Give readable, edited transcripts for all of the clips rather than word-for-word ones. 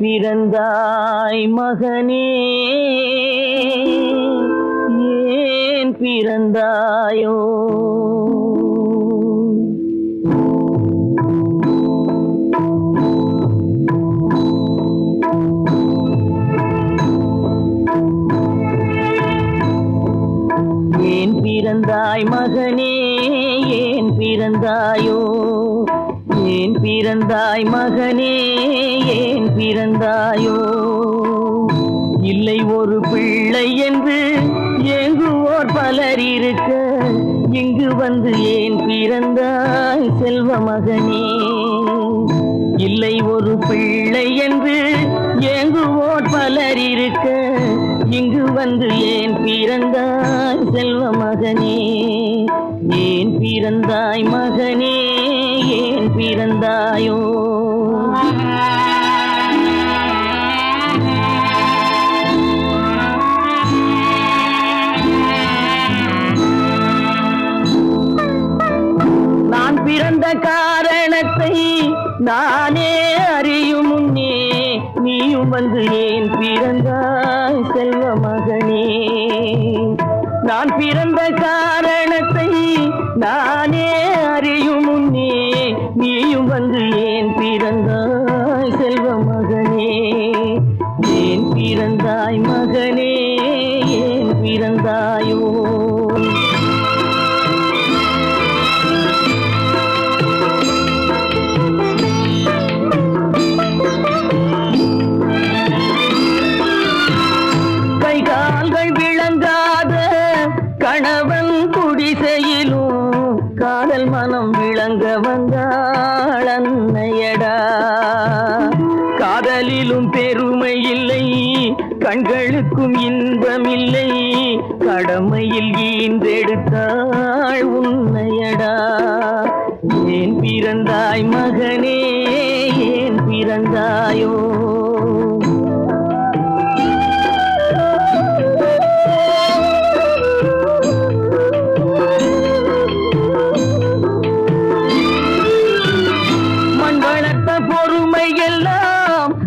பிறந்தாய் மகனே, ஏன் பிறந்தாயோ? ஏன் பிறந்தாய் மகனே, ஏன் பிறந்தாயோ? ஏன் பிறந்தாய் மகனே, ஏன் பிறந்தாயோ? இல்லை ஒரு பிள்ளை என்று ஏங்குவோர் பலர் இருக்க, இங்கு வந்து ஏன் பிறந்தாய் செல்வ மகனே? இல்லை ஒரு பிள்ளை என்று ஏங்குவோர் பலர் இருக்க, இங்கு வந்து ஏன் பிறந்தாய் செல்வ மகனே? ஏன் பிறந்தாய் மகனே, ஏன் பிறந்தாயோ? நான் பிறந்த காரணத்தை நானே அறியும் முன்னே, நீயும் வந்து ஏன் பிறந்தாய் செல்வ மகனே? நான் பிறந்த காரணத்தை நானே அறியும் முன்னே, நீயும் வந்து ஏன் பிறந்தாய் செல்வ மகனே? ஏன் பிறந்தாய் மகனே, ஏன் பிறந்தாயோ? கணவன் குடிசையிலும் காதல் மனம் விளங்க வந்தாள் அன்னையடா. காதலிலும் பெருமை இல்லை, கண்களுக்கும் இன்பமில்லை, கடமையில் ஈன்றெடுத்தாள் உன்னையடா. ஏன் பிறந்தாய் மகனே, ஏன் பிறந்தாயோ?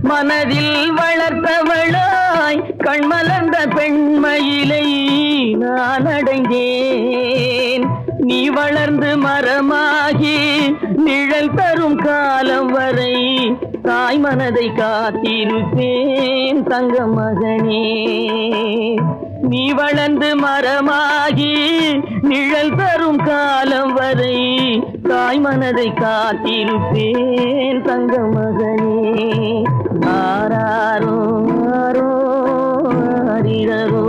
மனதில் வளர்த்தவளாய் கண்மலர்ந்த பெண்மயிலை நான் அடைந்தேன். நீ வளர்ந்து மரமாகி நிழல் தரும் காலம் வரை தாய் மனதை காத்திருப்பேன் தங்க மகனே. நீ வளர்ந்து மரமாகி நிழல் தரும் காலம் வரை தாய் மனதை காத்திருப்பேன் தங்க மகனே. ஆராரோ ஆரோ ஆரிரரோ,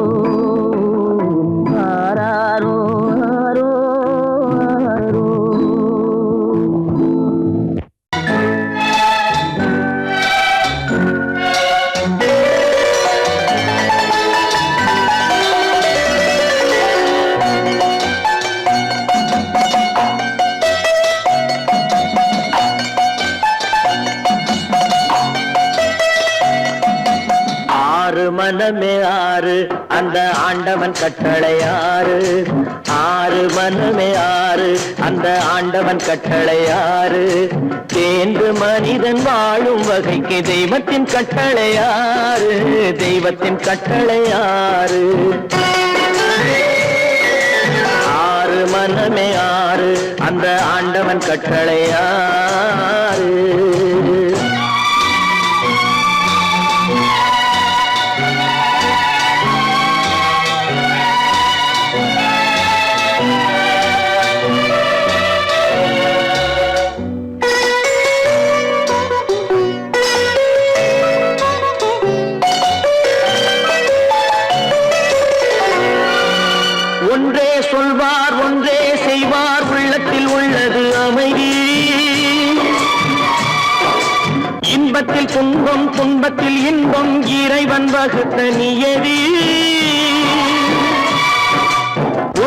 ஆராரோ ஆரோ ஆரோ. மனமே ஆறு, அந்த ஆண்டவன் கட்டளை ஆறு. ஆறு மனமே ஆறு, அந்த ஆண்டவன் கட்டளை ஆறு. தேர்ந்து மனிதன் வாழும் வகைக்கு தெய்வத்தின் கட்டளை ஆறு, தெய்வத்தின் கட்டளை ஆறு. ஆறு மனமே ஆறு, அந்த ஆண்டவன் கட்டளை ஆறு. ஒன்றே சொல்வார், ஒன்றே செய்வார், உள்ளத்தில் உள்ளது அமைதி. இன்பத்தில் துன்பம், துன்பத்தில் இன்பம், இறைவன் வகுத்த நியதி.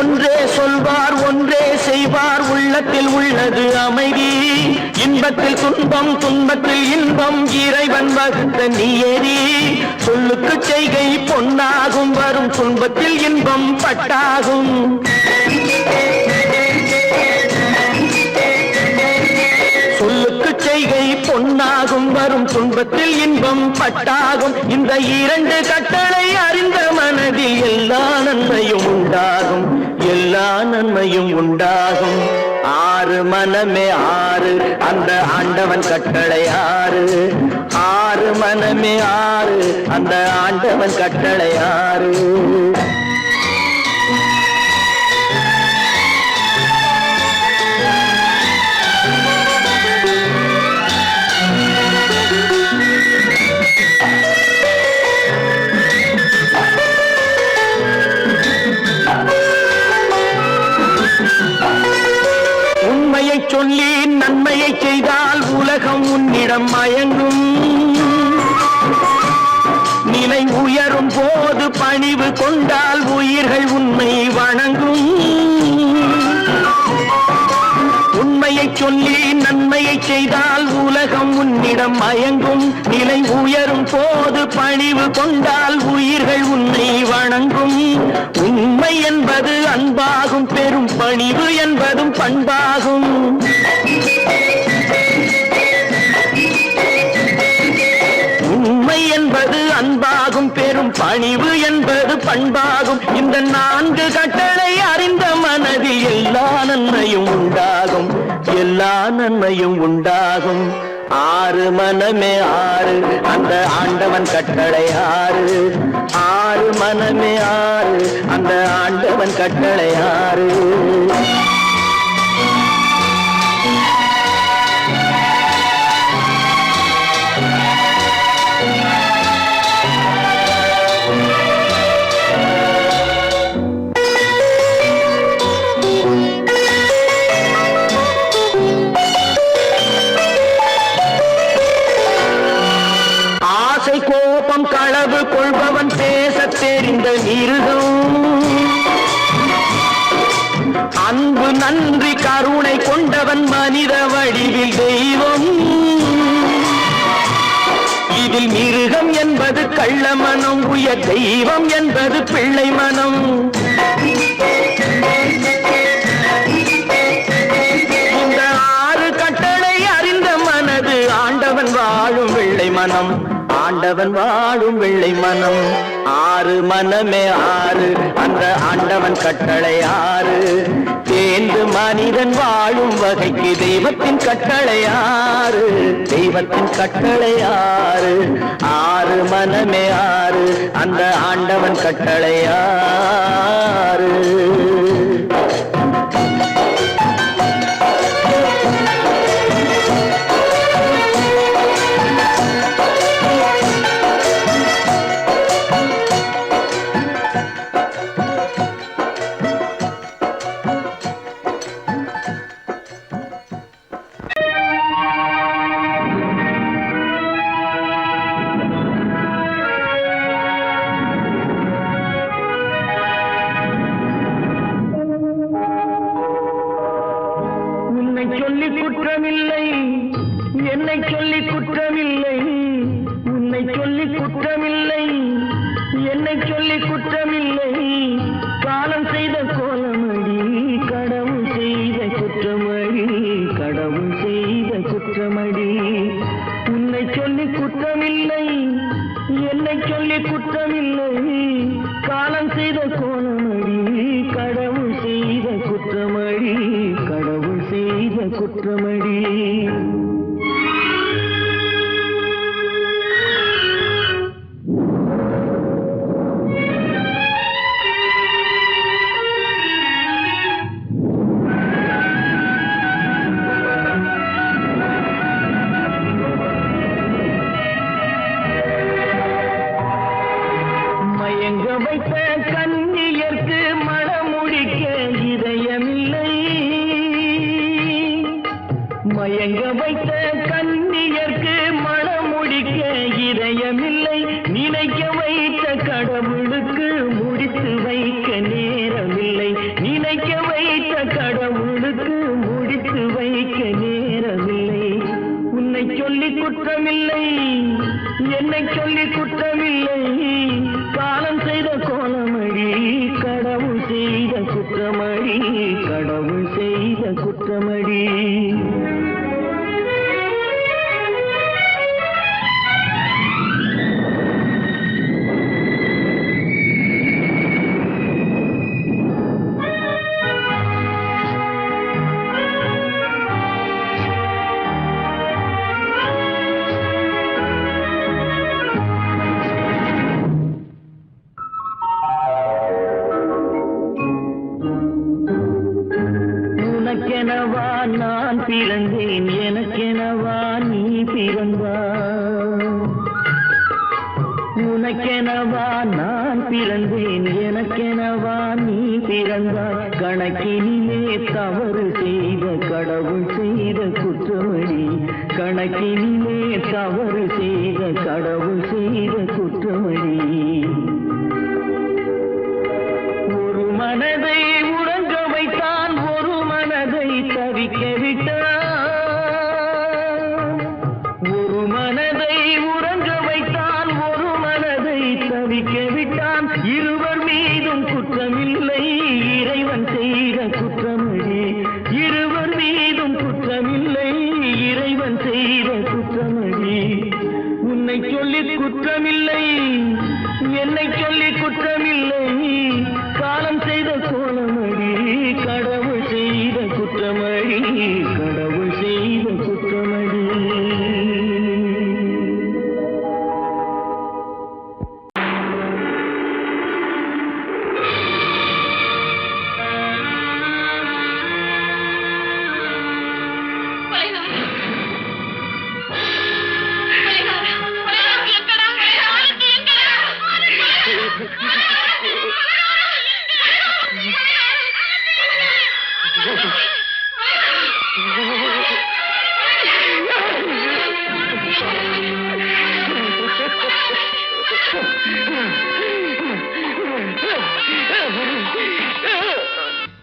ஒன்றே சொல்வார், ஒன்றே செய்வார், உள்ளத்தில் உள்ளது அமைதி. இன்பத்தில் துன்பம், துன்பத்தில் இன்பம், இறைவன் வகுத்த நியதி. சொல்லுக்கு செய்கை பொன்னாகும், வரும் துன்பத்தில் இன்பம் பட்டாகும். சொல்லுக்கு செய்கை பொன்னாகும், வரும் துன்ப துன்பத்தில் இன்பம் பட்டாகும். இந்த இரண்டு கட்டளை அறிந்த மனதில் எல்லா நன்மையும் உண்டாகும், எல்லா நன்மையும் உண்டாகும். ஆறு மனமே ஆறு, அந்த ஆண்டவன் கட்டளை ஆறு. ஆறு மனமே ஆறு, அந்த ஆண்டவன் கட்டளை ஆறு. உண்மையை சொல்லி நன்மையை செய்தால் உலகம் உன்னிடம் மயங்கும். நிலை உயரும் போது பணிவு கொண்டால் உயிர்கள் உன்னை வணங்கும். உண்மையை சொல்லி நன்மையை செய்தால் உலகம் உன்னிடம் மயங்கும். நிலை உயரும் போது பணிவு கொண்டால் உயிர்கள் உன்னை வணங்கும். உண்மை என்பது அன்பாகும், பெரும் பணிவு என்பதும் பண்பாகும். உண்மை என்பது அன்பாகும், பெரும் பணிவு என்பது பண்பாகும். இந்த நான்கு கட்டளை அறிந்த மனதில் எல்லா நன்மையும் உண்டாகும், எல்லா நன்மையும் உண்டாகும். ஆறு மனமே ஆறு, அந்த ஆண்டவன் கட்டளை ஆறு. ஆறு மனமே ஆறு, அந்த ஆண்டவன் கட்டளை ஆறு. கோபம் களவு கொள்பவன் பேசத் தெரிந்த மிருகம். அன்பு நன்றி கருணை கொண்டவன் மனித வடிவில் தெய்வம். இதில் மிருகம் என்பது கள்ள மனம், உயர் தெய்வம் என்பது பிள்ளை மனம். இந்த ஆறு கட்டளை அறிந்த மனது ஆண்டவன் வாழும் வெள்ளை மனம், ஆண்டவன் வாழும் வெள்ளை மனம். ஆறு மனமே ஆறு, அந்த ஆண்டவன் கட்டளை ஆறு. தேர்ந்து மனிதன் வாழும் வகைக்கு தெய்வத்தின் கட்டளை ஆறு, தெய்வத்தின் கட்டளை ஆறு. ஆறு மனமே ஆறு, அந்த ஆண்டவன் கட்டளை ஆறு. சொல்லி குற்றமில்லை, என்னை சொல்லி குற்றமில்லை. உன்னை சொல்லி குற்றமில்லை, என்னை சொல்லி குற்றமில்லை. காலம் செய்த கோலமடி, கடவுள் செய்த குற்றமடி, கடவுள் செய்த குற்றமடி. உன்னை சொல்லி குற்றமில்லை, என்னை சொல்லி குற்றமில்லை. காலம் செய்த கோலமடி, கடவுள் செய்த குற்றமடி, கடவுள் செய்த குற்றமடி. மயங்க வைத்த கண்ணியர்க்கு மனமுடிக்க இதயமில்லை. மயங்க வைத்த கண்ணியர்க்கு மனமுடிக்க இதயமில்லை. நினைக்க வைத்த கடவுளுக்கு முடித்து வைக்க நேரமில்லை. நினைக்க வைத்த கடவுளுக்கு முடித்து வைக்க நேரமில்லை. உன்னை சொல்லி குற்றமில்லை, என்னை சொல்லி குற்றமில்லை. காலம் செய்த கோலமடி, கடவுள் செய்த குற்றமடி, கடவுள் செய்த குற்றமடி. உனக்கெனவா நான் பிறந்தேன், எனக்கெனவா நீ பிறந்தாய். உனக்கெனவா நான் பிறந்தேன், எனக்கெனவா நீ பிறந்தாய். கணக்கினிலே தவறு செய்த கடவுள் செய்த குற்றமடி, கணக்கினிலே தவறு செய்த கடவுள் செய்த குற்றமடி. ஒரு மனதை உறங்க வைத்தான், ஒரு மனதை தவிக்க விட்டான். ஒரு மனதை உறங்க வைத்தான், ஒரு மனதை தவிக்க விட்டான். இருவர் மீதும் குற்றமில்லை, இறைவன் செய்த குற்றமடி. இருவர் மீதும் குற்றமில்லை, இறைவன் செய்த குற்றமடி. உன்னை சொல்லி குற்றமில்லை, என்னை சொல்லி குற்றமில்லை, காலம் செய்த கோலமடி. கடவுள் செய்த குற்றமடி, கடவுள் செய்த குற்றமடி.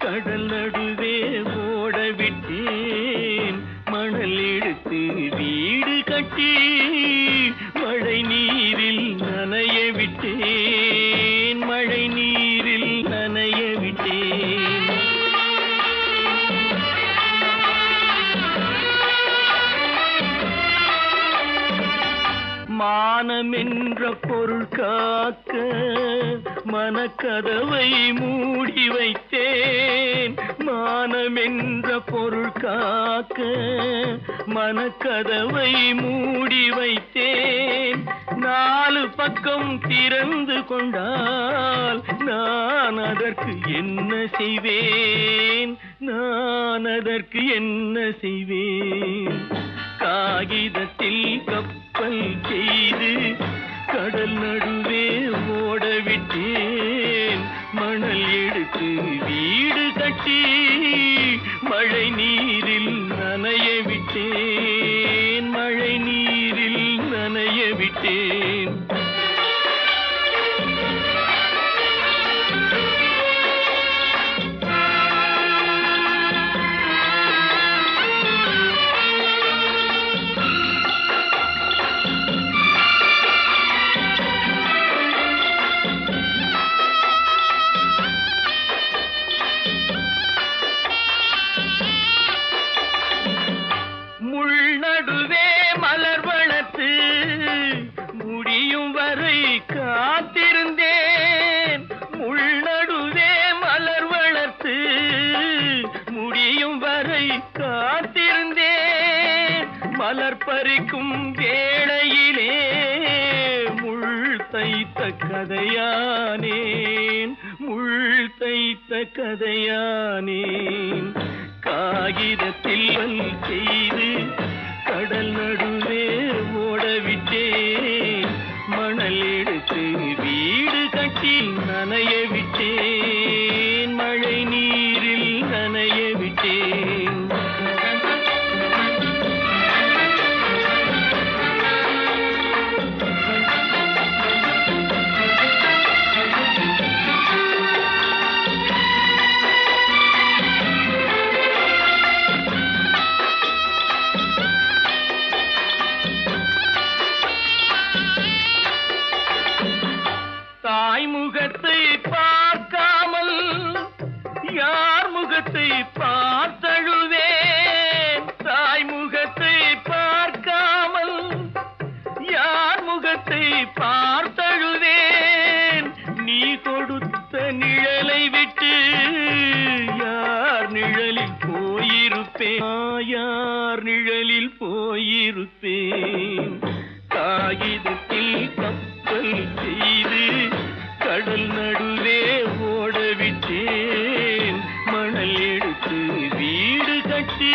கடல் நடுவே ஓட விட்டேன், மணல் எடுத்து வீடு கட்டி மழை நீரில் நனைய விட்டேன், மழை நீரில் நனைய விட்டேன். மானம் என்ற பொருள் காக்க மனக்கதவை மூடி வைத்தேன். மானம் என்ற பொருள் காக்க மனக்கதவை மூடி வைத்தேன். நாலு பக்கம் திறந்து கொண்டால் நான் அதற்கு என்ன செய்வேன், நான் அதற்கு என்ன செய்வேன். காகிதத்தில் கப்பல் செய்து கடல் நடுவே ஓட விட்டேன், மணல் எடுத்து வீடு கட்டி மழை நீரில் நனைய விட்டேன், மழை நீரில் நனைய விட்டேன். முடியும் வரை காத்திருந்தேன், முள்நடுவே மலர் வளர்த்து முடியும் வரை காத்திருந்தேன். மலர் பறிக்கும் வேளையிலே முள் தைத்த கதையானேன், முள் தைத்த கதையானேன். காகிதத்தில் செய்து கடல் நடுவே ஓட விட்டேன், மணல் எடுத்து வீடு கட்டி நனைய விட்டேன், மழை நீரில் நனைய விட்டேன். முகத்தை பார்க்காமல் யார் முகத்தை பார்த்தழுவேன், தாய் முகத்தை பார்க்காமல் யார் முகத்தை பார்த்தழுவேன். நீ கொடுத்த நிழலை விட்டு யார் நிழலில் போயிருப்பேன், யார் நிழலில் போயிருப்பேன். காகிதத்தில் கப்பல் செய்து கடல் நடுவே ஓட விட்டேன், மணல் எடுத்து வீடு கட்டி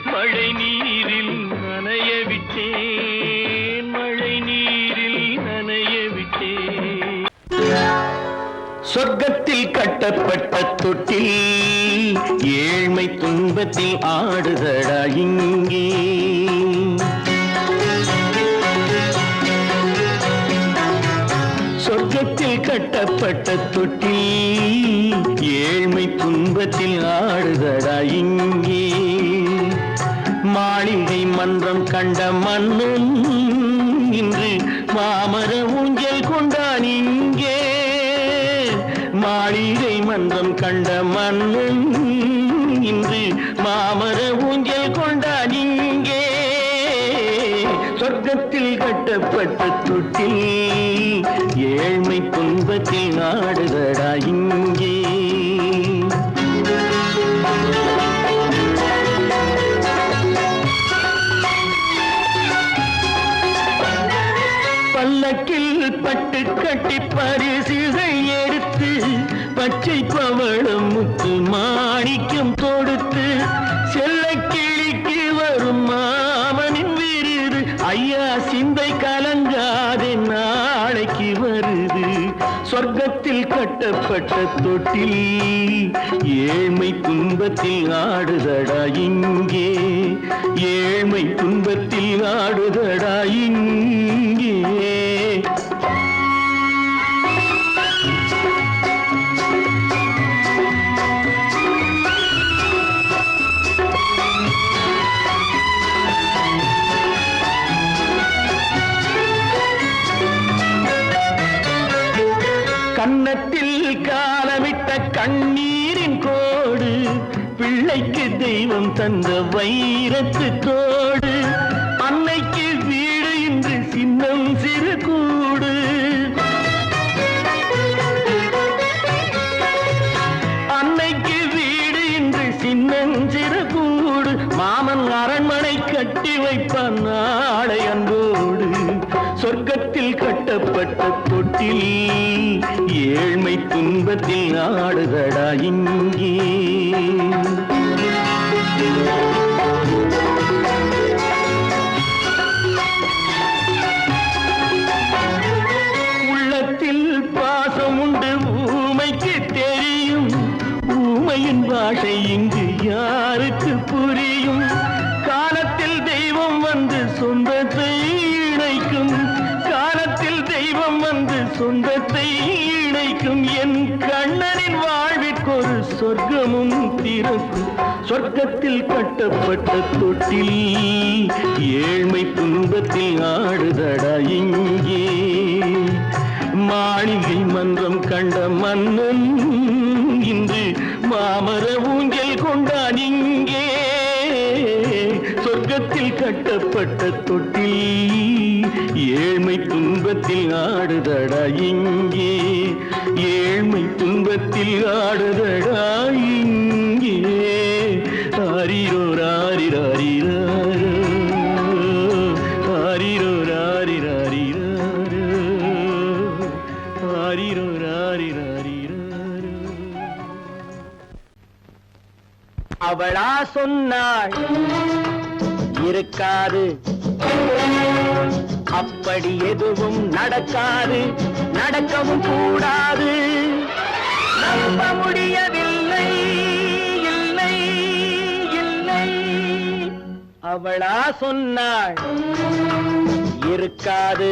மழை நீரில் நனைய விட்டேன், மழை நீரில் நனைய விட்டேன். சொர்க்கத்தில் கட்டப்பட்ட தொட்டில் ஏழ்மை துன்பத்தில் ஆடுதடா இங்கே. சொர்க்கத்தில் கட்டப்பட்ட தொட்டில் ஏழ்மை துன்பத்தில் ஆடுதடா இங்கே. மாளிகை மன்றம் கண்ட மன்னன் இன்று மாமர ஊஞ்சல் கொண்டான் இங்கே. மாளிகை மன்றம் கண்ட மன்னன் இன்று மாமர ஊஞ்சல் கொண்டான் இங்கே. சொர்க்கத்தில் கட்டப்பட்ட தொட்டில் ஏழ்மை துன்பத்தில் ஆடுதடா இங்கே. பல்லக்கில் பட்டு கட்டி பரிசுகள் எடுத்து பச்சை பவளம் முத்து மாணிக்கம் தொடுத்து செல்ல கிளிக்கு வரும் மாமனின் விருது. ஐயா சிந்தை கலங்காதே நாளைக்கு வருது. சொர்க்கத்தில் கட்டப்பட்ட தொட்டில் ஏழ்மை துன்பத்தில் ஆடுதடா இங்கே. ஏழ்மை துன்பத்தில் ஆடுதடா இங்கே. கன்னத்தில் காலமிட்ட கண்ணீரின் கோடு, பிள்ளைக்கு தெய்வம் தந்த வைரத்து தோடு. அன்னைக்கு வீடு இன்று சின்னம் சிறு கூடு. அன்னைக்கு வீடு இன்று சின்னம் சிறு கூடு. மாமன் அரண்மனை கட்டி வைப்பான் நாளை அன்போடு. சொர்க்கத்தில் கட்டப்பட்ட தொட்டில் ஏழ்மை துன்பத்தில் ஆடுதடா இங்கே. உள்ளத்தில் பாசம் உண்டு ஊமைக்கு தெரியும். ஊமையின் பாஷை இங்கு யாருக்கு புரியும்? காலத்தில் தெய்வம் வந்து சொந்தத்தை இணைக்கும். காலத்தில் தெய்வம் வந்து சொந்தத்தை இணைக்கும். என் கண்ணனின் வாழ்விற்கொரு சொர்க்கமும் திறக்கும். சொர்க்கத்தில் கட்டப்பட்ட தொட்டில் ஏழ்மை துன்பத்தில் ஆடுதடா இங்கே. மாளிகை மன்றம் கண்ட மன்னன் இன்று மாமர ஊஞ்சல் கொண்டான் இங்கே. சொர்க்கத்தில் கட்டப்பட்ட தொட்டில் ஏழ்மை துன்பத்தில் ஆடுதடா இங்கே. ஏழ்மை துன்பத்தில் ஆடுதடா இங்கே. ஆரிரோ ராரிராரிராரோ, ஆரிரோ ராரிராரிராரோ, ஆரிரோ ராரிராரிராரோ. அவளா சொன்னாள் இருக்காது, அப்படி எதுவும் நடக்காது, நடக்கவும் கூடாது. நம்ப முடியவில்லை, இல்லை இல்லை. அவளா சொன்னாள் இருக்காது,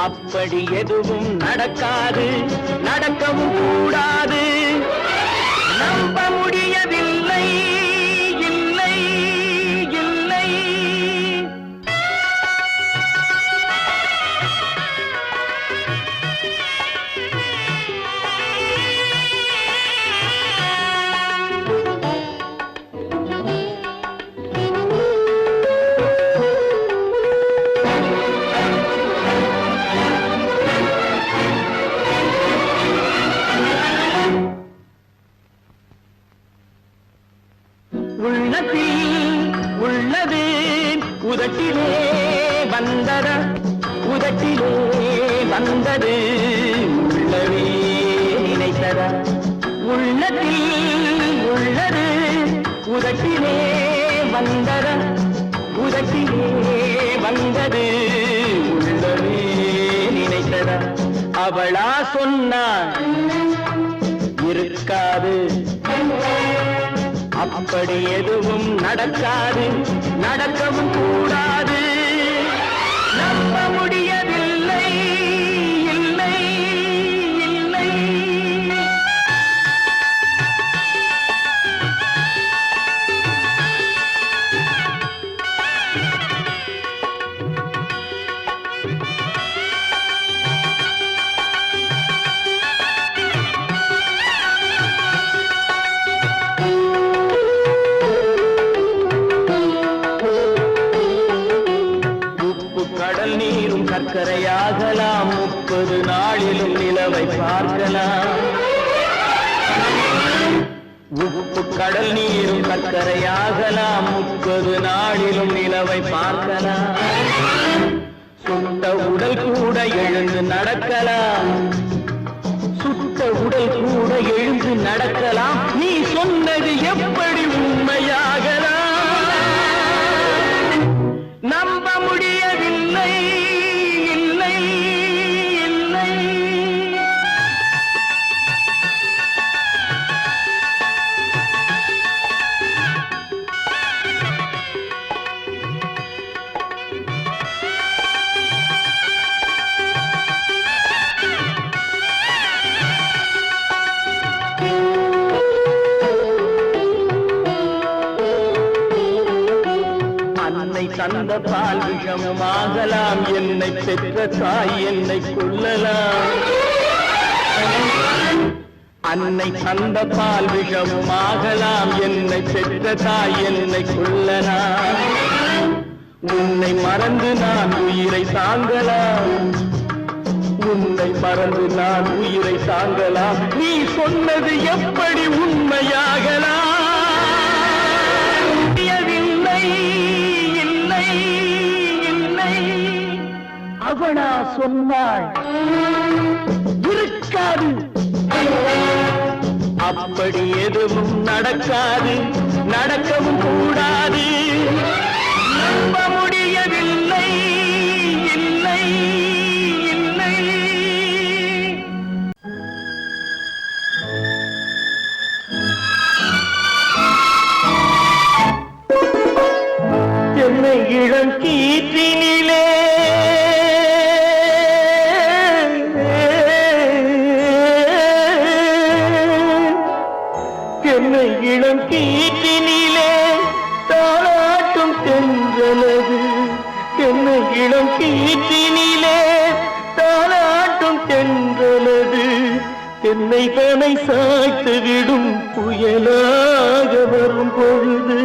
அப்படி எதுவும் நடக்காது, நடக்கவும் கூடாது. நம்ப முடியவில்லை, இல்லை இல்லை. உள்ளது உதட்டிலே வந்ததா, உதட்டிலே வந்தது உள்ளவே நினைத்ததா. உள்ளத்தில் உள்ளது உதட்டிலே வந்தத உதட்டிலே வந்தது உள்ளமே நினைத்ததா அவளா சொன்னாள் இருக்காது அப்படி எதுவும் நடக்காது நடக்கவும் கூடாது நம்ப முடியவில்லை இல்லை இல்லை கடல் நீரும் சர்க்கரையாகலாம் 30 நாளிலும் நிலவை பார்க்கலாம் உப்பு கடல் நீரும் சர்க்கரையாகலாம் 30 நாளிலும் நிலவை பார்க்கலாம் சுட்ட உடல் கூட எழுந்து நடக்கலாம் சுட்ட உடல் கூட எழுந்து நடக்கலாம் நீ சொன்னது எப்படி உண்மையாகலாம் நம்ப முடியவில்லை இல்லை இல்லை அன்னை தந்த பால் விஷமாகலாம் என்னை பெற்ற தாய் என்னை கொல்லலாம் அன்னை தந்த பால் விஷமாகலாம் என்னை பெற்ற தாய் என்னை கொல்லலாம் உன்னை மறந்து நான் உயிரை தாங்கலாம் உன்னை மறந்து நான் உயிரை தாங்கலாம் நீ சொன்னது எப்படி உண்மையாகலாம் அவனா சொன்னாள் இருக்காது அப்படி எதுவும் நடக்காது நடக்கவும் கூடாது நம்ப முடியவில்லை இல்லை இல்லை என்னை இளங்கீற்றினிலே என்னை இளம் கீற்றினிலே தாளாட்டும் தென்றலது என்னை இளம் கீற்றினிலே தாளாட்டும் தென்றலது என்னை தனை சாய்த்து விடும் புயலாக வரும் பொழுது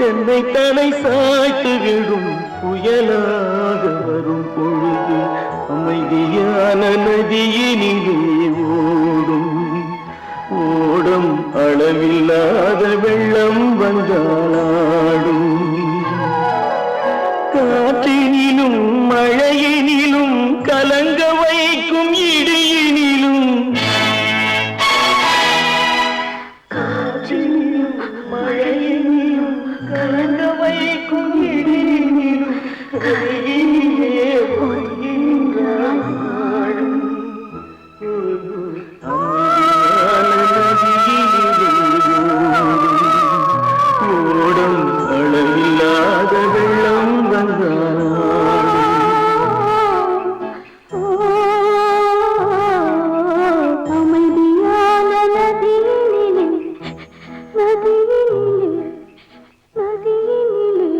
என்னை தனை சாய்த்து விடும் புயலாக வரும் பொழுது அமைதியான நதியினிலே ஓடும் ஓடும் அளவில்லாத வெள்ளம் வந்தாடும் காற்றினிலும் மழையினிலும் கலங்க வைக்கும் இடியினிலும் காற்றினிலும் மழையினிலும் கலங்க வைக்கும் இடியினிலும் கரையினிலே பொய்கின்றான் ஓடும் அளவில்லாத வெள்ளம் அமைதியான நதியினிலே நதியினிலே நதியினிலே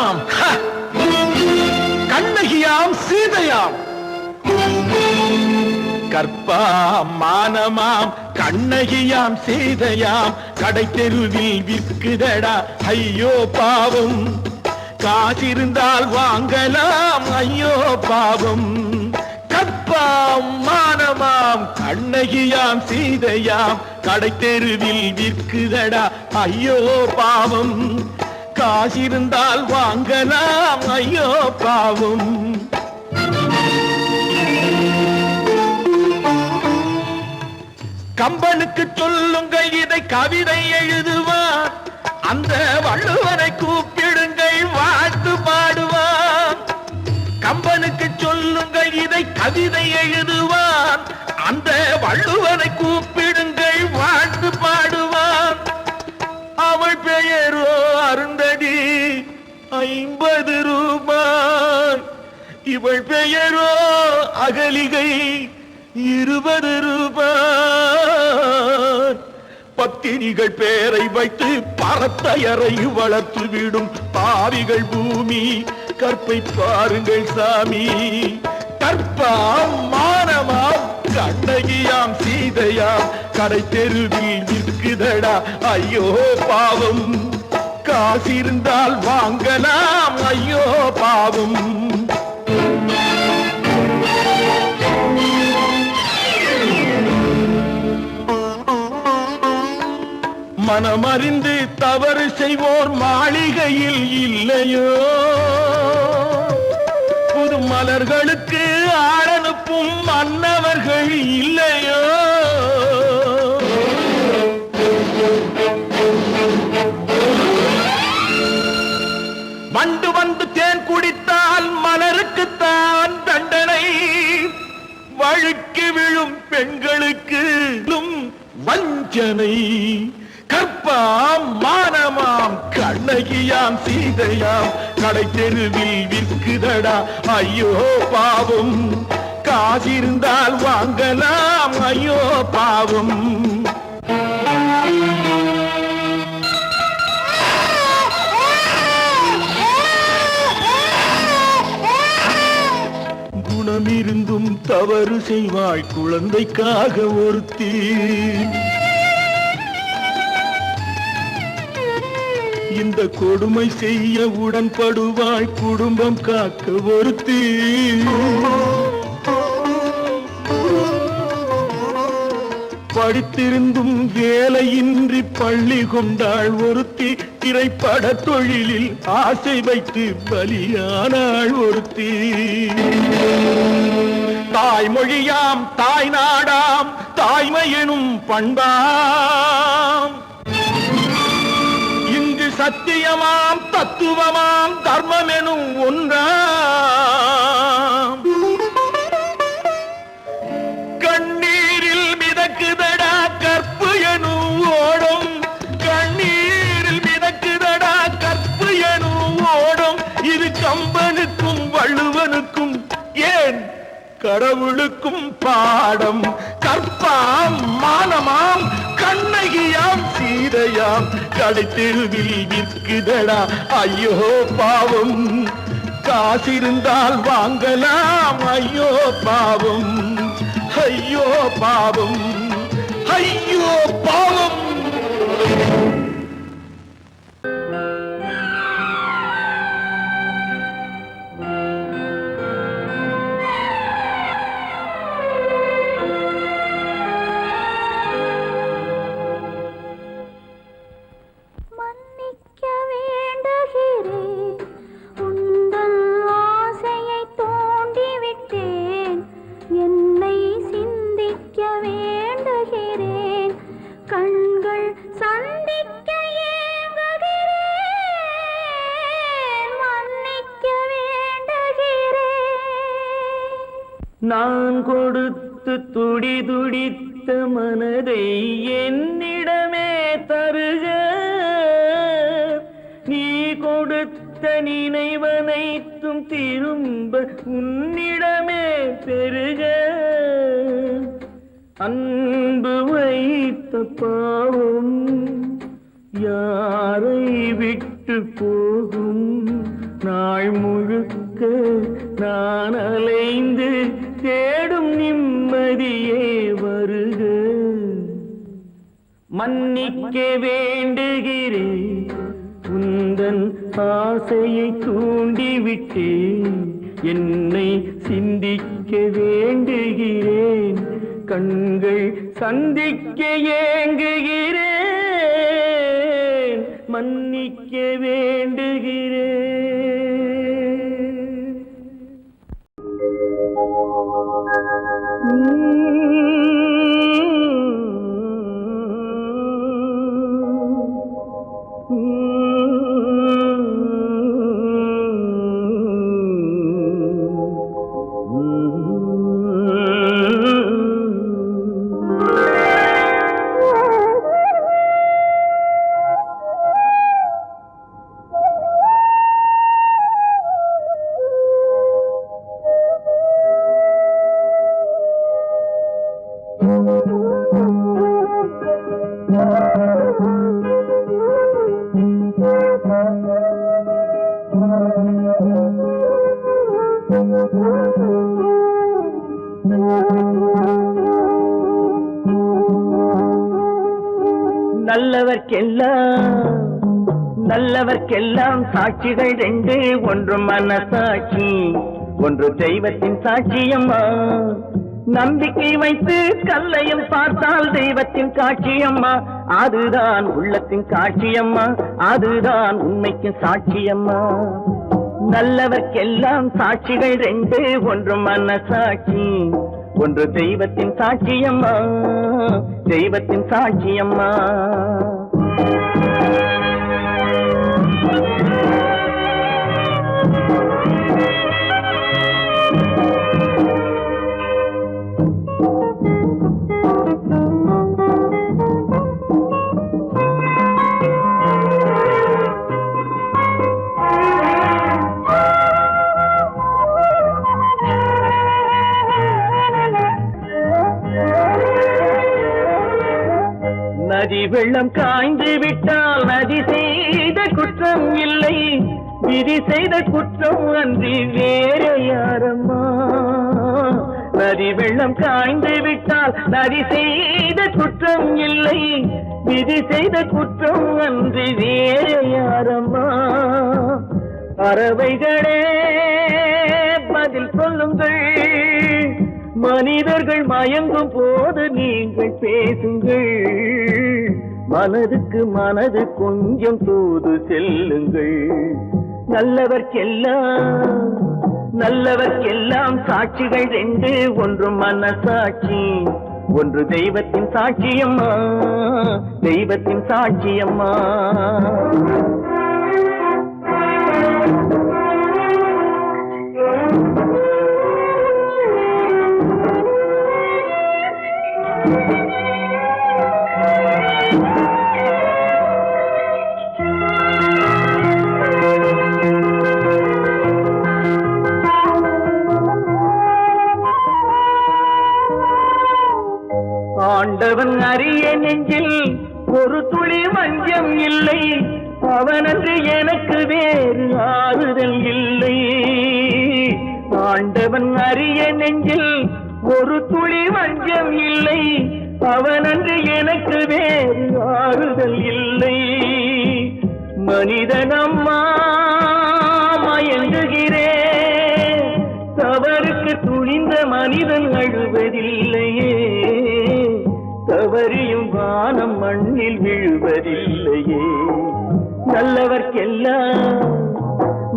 மானமாம் கண்ணகியாம் சீதையாம் கற்பாம் மானமாம் கண்ணகியாம் சீதையாம் கடை தெருவில் விற்குதடா ஐயோ பாவம் காசிருந்தால் வாங்கலாம் ஐயோ பாவம் கற்பாம் மானமாம் கண்ணகியாம் சீதையாம் கடை தெருவில் விற்குதடா ஐயோ பாவம் காசிருந்தால் வாங்கலாம் ஐயோ பாவம் கம்பனுக்கு சொல்லுங்கள் இதை கவிதை எழுதுவான் அந்த வள்ளுவனை கூப்பிடுங்கள் வாழ்த்து பாடுவான் கம்பனுக்கு சொல்லுங்கள் இதை கவிதை எழுதுவான் அந்த வள்ளுவனை கூப்பிடுங்கள் வாழ்த்து பாடுவான் அவள் பெயரோ அருந்ததி 50 ரூபாய் இவள் பெயரோ அகலிகை 20 ரூபாய் பத்தினிகள் பேரை வைத்து பரத்தையரை வளர்த்து விடும் பாவிகள் பூமி கற்பை பாருங்கள் சாமி கற்பாம் மானமாம் கண்ணகியாம் சீதையாம் கடை தெருவில் விற்குதடா ஐயோ பாவம் காசிருந்தால் வாங்கலாம் ஐயோ பாவம் மனமறிந்து தவறு செய்வோர் மாளிகையில் இல்லையோ புது மலர்களுக்கு ஆளனுப்பும் மன்னவர்கள் இல்லையோ வண்டு வந்து தேன் குடித்தால் மலருக்குத்தான் தண்டனை வழுக்கி விழும் பெண்களுக்கு வஞ்சனை கற்பாம் மானமாம் கண்ணகியாம் சீதையாம் கடை தெருவில் விற்குதடா ஐயோ பாவம் காசிருந்தால் வாங்கலாம் ஐயோ பாவம் குணமிருந்தும் தவறு செய்வாய் குழந்தைக்காக ஒருத்தி இந்த கொடுமை செய்ய உடன்படுவாய் குடும்பம் காக்க ஒருத்தி படித்திருந்தும் வேலையின்றி பள்ளி கொண்டாள் ஒருத்தி திரைப்பட தொழிலில் ஆசை வைத்து பலியானாள் ஒருத்தி தாய்மொழியாம் தாய் நாடாம் தாய்மை எனும் பண்பாம் சத்தியமாம் தத்துவமாம் தர்மம் எனும் ஒன்றாம் கண்ணீரில் மிதக்குதடா கற்பு எனும் ஓடும் கண்ணீரில் மிதக்குதடா கற்பு எனும் ஓடும் இது கம்பனுக்கும் வள்ளுவனுக்கும் ஏன் கடவுளுக்கும் பாடம் கற்பாம் மானமாம் கண்ணகியாம் சீதையாம் கடை தெருவில் விற்குதடா ஐயோ பாவம் காசிருந்தால் வாங்கலாம் ஐயோ பாவம் ஐயோ பாவம் ஐயோ பாவம் நான் கொடுத்து துடி துடித்த மனதை என்னிடமே தருக நீ கொடுத்த நினைவனைத்தும் திரும்ப உன்னிடமே பெருக அன்பு வைத்த பாவம் யாரை விட்டு போகும் நாள் முழுக்க நான் அலைந்து தேடும் நிம்மதியே வருக. மன்னிக்க வேண்டுகிறேன், உந்தன் ஆசையை தூண்டிவிட்டேன். என்னை சிந்திக்க வேண்டுகிறேன், கண்கள் சந்திக்க ஏங்குகிறேன். மன்னிக்க வேண்டுகிறேன். நல்லவர்க்கெல்லாம் சாட்சிகள் ரெண்டு, ஒன்று மனசாட்சி, ஒன்று தெய்வத்தின் சாட்சியம்மா. நம்பிக்கை வைத்து கல்லையும் பார்த்தால் தெய்வத்தின் காட்சியம்மா. அதுதான் உள்ளத்தின் காட்சியம்மா, அதுதான் உண்மைக்கு சாட்சியம்மா. நல்லவர்க்கெல்லாம் சாட்சிகள் ரெண்டு, ஒன்று மனசாட்சி, ஒன்று தெய்வத்தின் சாட்சியம்மா, தெய்வத்தின் சாட்சியம்மா. நதி வெள்ளம் காய்ந்து விட்டால் நதி செய்த குற்றம் இல்லை, விதி செய்த குற்றம் அன்றி வேறு யாரம்மா. நதி வெள்ளம் காய்ந்து விட்டால் நதி செய்த குற்றம் இல்லை, விதி செய்த குற்றம் அன்றி வேறு யாரம்மா. பறவைகளே பதில் சொல்லுங்கள், மனிதர்கள் மயங்கும் போது நீங்கள் பேசுங்கள். மனதுக்கு மனது கொஞ்சம் தூது செல்லுங்கள். நல்லவர்க்கெல்லாம் சாட்சிகள் ரெண்டு, ஒன்று மனசாட்சி, ஒன்று தெய்வத்தின் சாட்சியம்மா, தெய்வத்தின் சாட்சியம்மா. ஆண்டவன் அறிய நெஞ்சில் ஒரு துளி வஞ்சம் இல்லை, அவனன்று எனக்கு வேறு ஆறுதல் இல்லை. ஆண்டவன் அறிய நெஞ்சில் ஒரு துளி வஞ்சம் இல்லை, அவனன்று எனக்கு வேறு ஆறுதல் இல்லை. மனிதனம்மா மயங்குகிறேன், தவறுக்கு துணிந்த மனிதன் அழுவதில்லையே, தவறியும் வானம் மண்ணில் விழுவதில்லையே.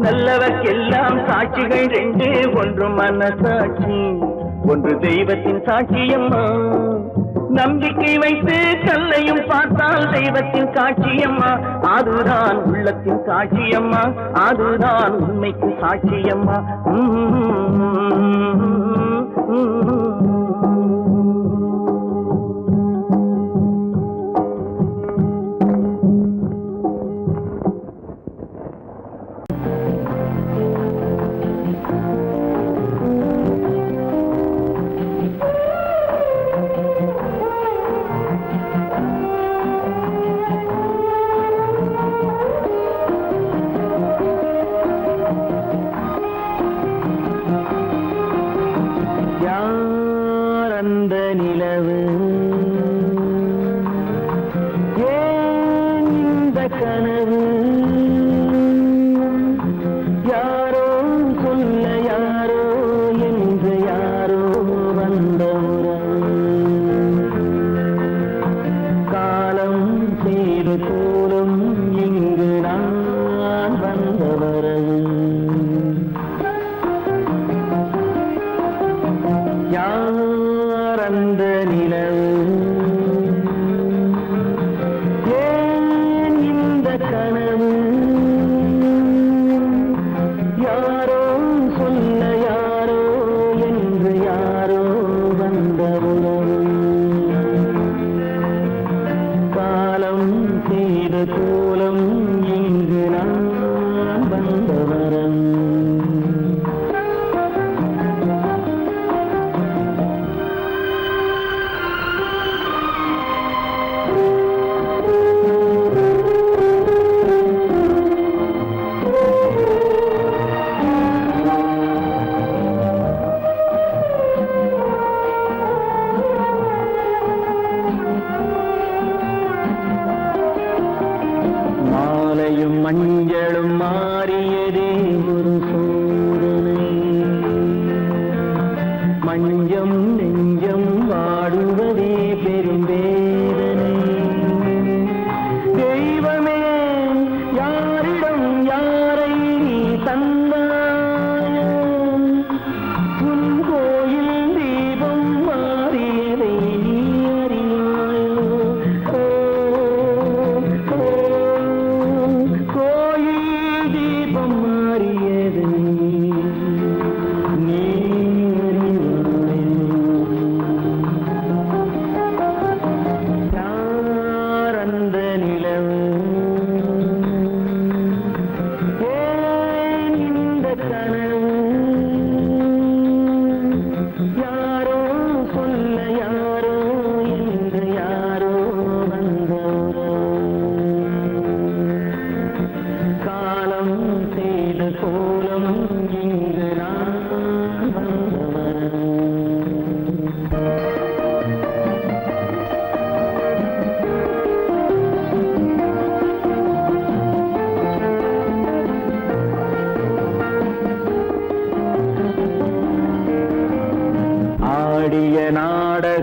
நல்லவர்க்கெல்லாம் சாட்சிகள் ரெண்டு, ஒன்று மனசாட்சி, ஒன்று தெய்வத்தின் சாட்சியம்மா. நம்பிக்கை வைத்து கல்லையும் பார்த்தால் தெய்வத்தின் காட்சியம்மா. அதுதான் உள்ளத்தின் காட்சியம்மா, அதுதான் உண்மைக்கு சாட்சியம்மா.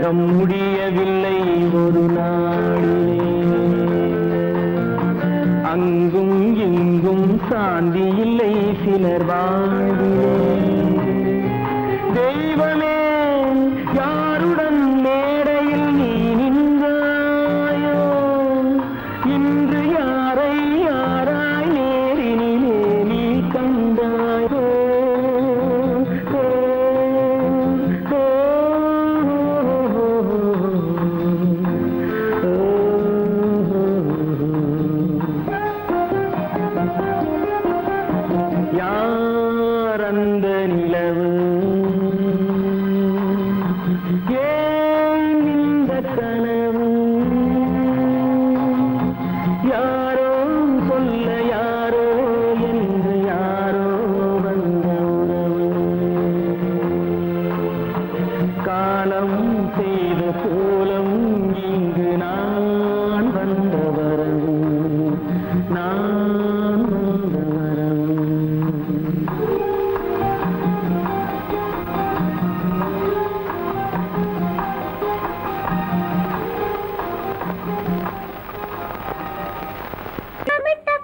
உலகம் முடியவில்லை ஒரு நாளிலே. அங்கும் இங்கும் சாந்தி இல்லை சிலர் வாழ்விலே. தெய்வமே யாருடன் மேடையில் நீ நின்றாயோ, இன்று யாரை யாராய் நேரினிலே நீ கண்டாயோ. யார் அந்த நிலவு, ஏன் இந்த கனவு, யாரோ சொல்ல யாரோ என்று யாரோ வந்த உறவு. காலம் செய்த கோலம் இங்கு நான் வந்த வரவு, நான் வந்த வரவு.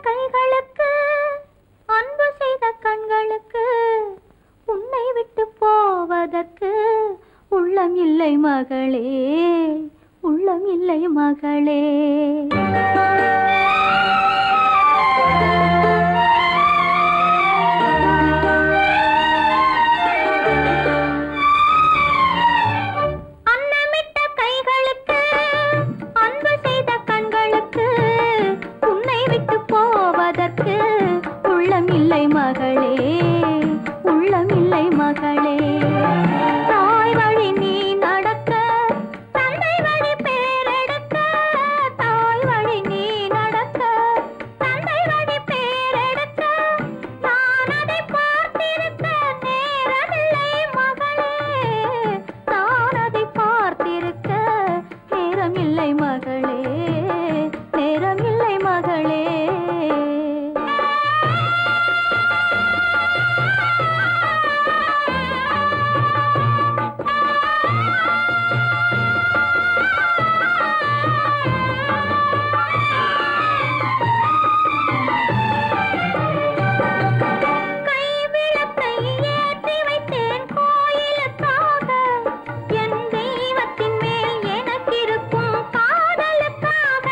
கைகளுக்கு அன்பு செய்த கண்களுக்கு உன்னை விட்டு போவதற்கு உள்ளம் இல்லை மகளே, உள்ளம் இல்லை மகளே. அன்னமிட்ட கைகளுக்கு அன்பு செய்த கண்களுக்கு உன்னை விட்டு போவதற்கு உள்ளம் இல்லை மகளே, உள்ளம் இல்லை மகளே. தாய் வழி நீ நடக்க, தந்தை வழி பேரெடுக்க. தாய் வழி நீ நடக்க, தந்தை வழி பேரெடுக்க. நான் அதை பார்த்திருக்க நேரமில்லை மகளே, நான் அதை பார்த்திருக்க நேரமில்லை மகளே, நேரமில்லை மகளே. கைவிளக்கை ஏற்றி வைத்தேன் கோயிலுக்காக, என் தெய்வத்தின் மேல் எனக்கிருக்கும் காதலுக்காக.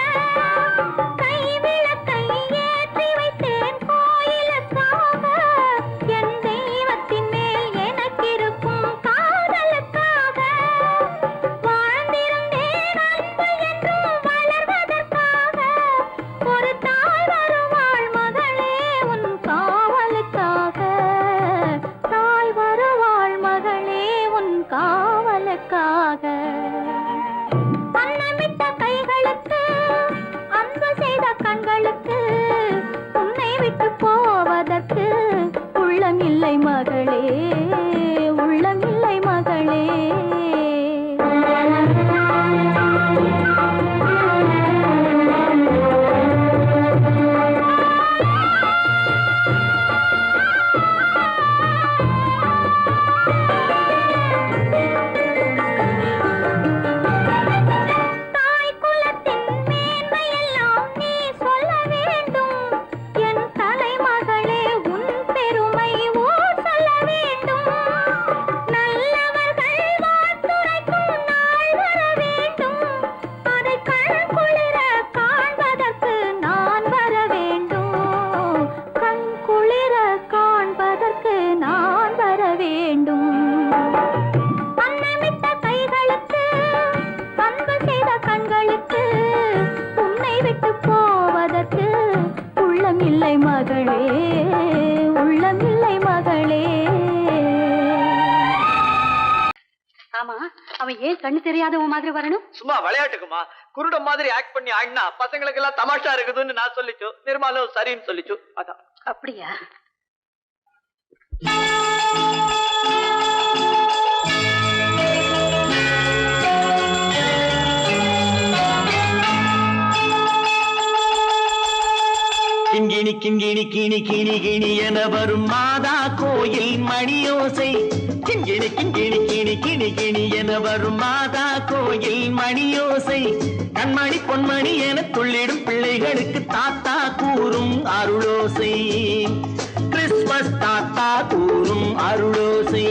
கைவிளக்கை ஏற்றி வைத்தேன் கோயிலுக்காக, என் தெய்வத்தின் மேல் எனக்கிருக்கும் காதலுக்காக. வாழ்ந்திருந்தேன் அன்பு என்றும் வளர்வதற்காக. ஒரு தாய் வருவாள் மகளே உன் காவலுக்காக, தாய் வருவாள் மகளே உன் காவலுக்காக. அன்னமிட்ட கைகளுக்கு அன்பு செய்த கண்களுக்கு உன்னை விட்டு போவதற்கு உள்ளம் இல்லை மகளே, உள்ளம் இல்லை மகளே. தாய் குலத்தின் மேன்மையெல்லாம் நீ சொல்ல வேண்டும். என் தலைமகளே உன் பெருமை ஊர் சொல்ல வேண்டும். நல்லவர்கள் வாழ்த்துரைக்கும் நாள் வர வேண்டும். அதை கண் குளிர காண்பதற்கு நான் வர வேண்டும். கண் குளிர காண்பதற்கு நான் வர வேண்டும். அன்னமிட்ட கைகளுக்கு அன்பு செய்த கண்களுக்கு உன்னை விட்டு போவதற்கு உள்ளம் இல்லை மகளே, உள்ளம் இல்லை மகளே. ஆமா, அவன் ஏன் கண்ணு தெரியாதவன் மாதிரி வரணும்? சும்மா விளையாட்டுக்குமா, குருட மாதிரி ஆக்ட் பண்ணி ஆடினா பசங்களுக்கு எல்லாம் தமாஷா இருக்குதுன்னு நான் சொல்லிச்சு, நிர்மலும் சரின்னு சொல்லிச்சு, அதான். அப்படியா? கிண்கிணி கிண்கிணி கிணி கிணி கிணி என வரும் மாதா கோயில் மணியோசை. கிங்கிணி கிங்கிணி கிணி கிணி கிணி என வரும் மாதா கோயில் மணியோசை கண்மணி பொன்மணி என துள்ளிடும் பிள்ளைகளுக்கு தாத்தா கூறும் அருளோசை கிறிஸ்மஸ் தாத்தா கூறும் அருளோசை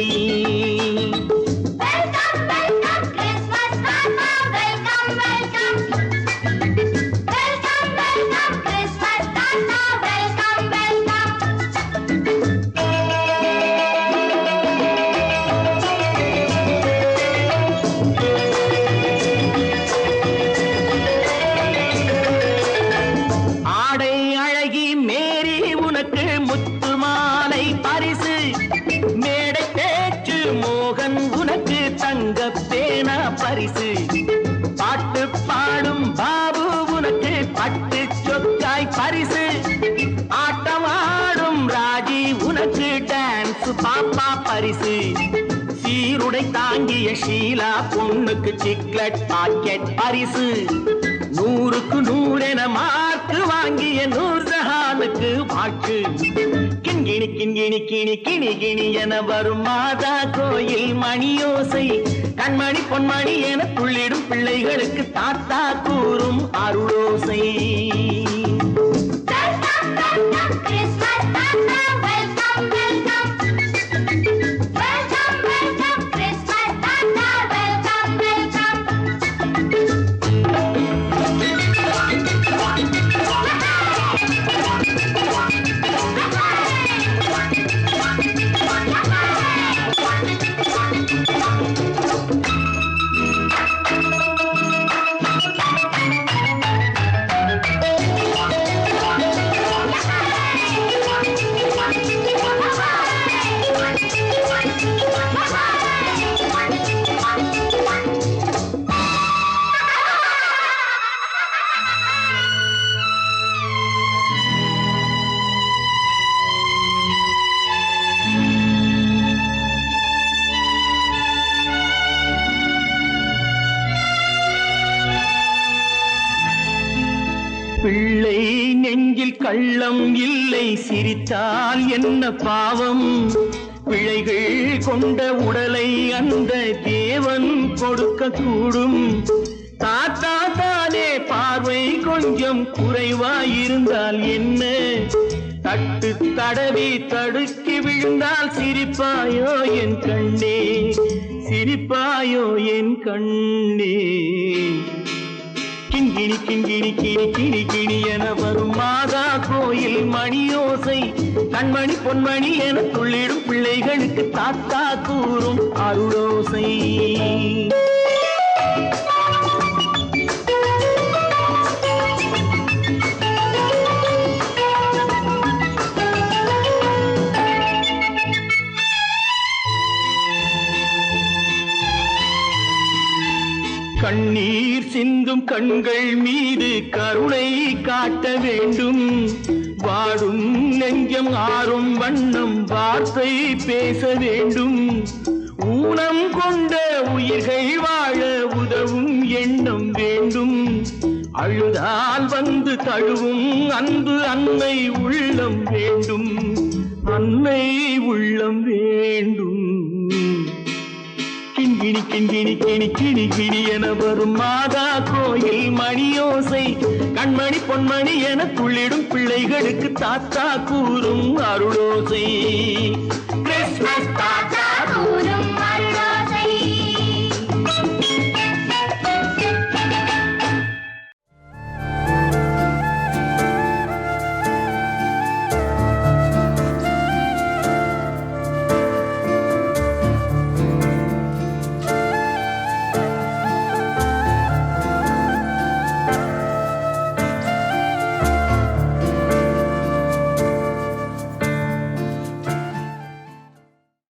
பரிசு பாட்டு பாடும் பாபு உனக்கு பட்டு சொக்காய் பரிசு ஆட்டமாடும் ராஜி உனக்கு டான்ஸ் பாப்பா பரிசு சீருடை தாங்கிய ஷீலா பொண்ணுக்கு சிக்லெட் பாக்கெட் பரிசு 100க்கு 100 என மார்க்கு வாங்கிய நூர்ஜஹானுக்கு வாழ்த்து கிண்கிணி கிண்கிணி கிணி கிணி கிணி என வரும் மாதா கோயில் மணியோசை கண்மணி பொன்மணி என துள்ளிடும் பிள்ளைகளுக்கு தாத்தா கூறும் அருளோசை பிள்ளை நெஞ்சில் கள்ளம் இல்லை சிரித்தால் என்ன பாவம் பிழைகள் கொண்ட உடலை அந்த தேவன் கொடுக்க கூடும் தாத்தா தானே பார்வை கொஞ்சம் குறைவாயிருந்தால் என்ன தட்டு தடவி தடுக்கி விழுந்தால் சிரிப்பாயோ என் கண்ணே சிரிப்பாயோ என் கண்ணே கிண்கிணி கிண்கிணி கிணி கிணி கிணி என வரும் மாதா கோயில் மணியோசை கண்மணி பொன்மணி என துள்ளிடும் பிள்ளைகளுக்கு தாத்தா கூறும் அருளோசை கண்ணீர் சிந்தும் கண்கள் மீது கருணை காட்ட வேண்டும் வாடும் நெஞ்சம் ஆறும் வண்ணம் வார்த்தை பேச வேண்டும் ஊனம் கொண்ட உயிர்கள் வாழ உதவும் எண்ணம் வேண்டும் அழுதால் வந்து தழுவும் அன்பு அன்னை உள்ளம் வேண்டும் அன்னை உள்ளம் வேண்டும் கிண்கிணி கிண்கிணி கிணி கிணி கிணி என வரும் மாதா கோயில் மணியோசை கண்மணி பொன்மணி என துள்ளிடும் பிள்ளைகளுக்கு தாத்தா கூறும் அருளோசை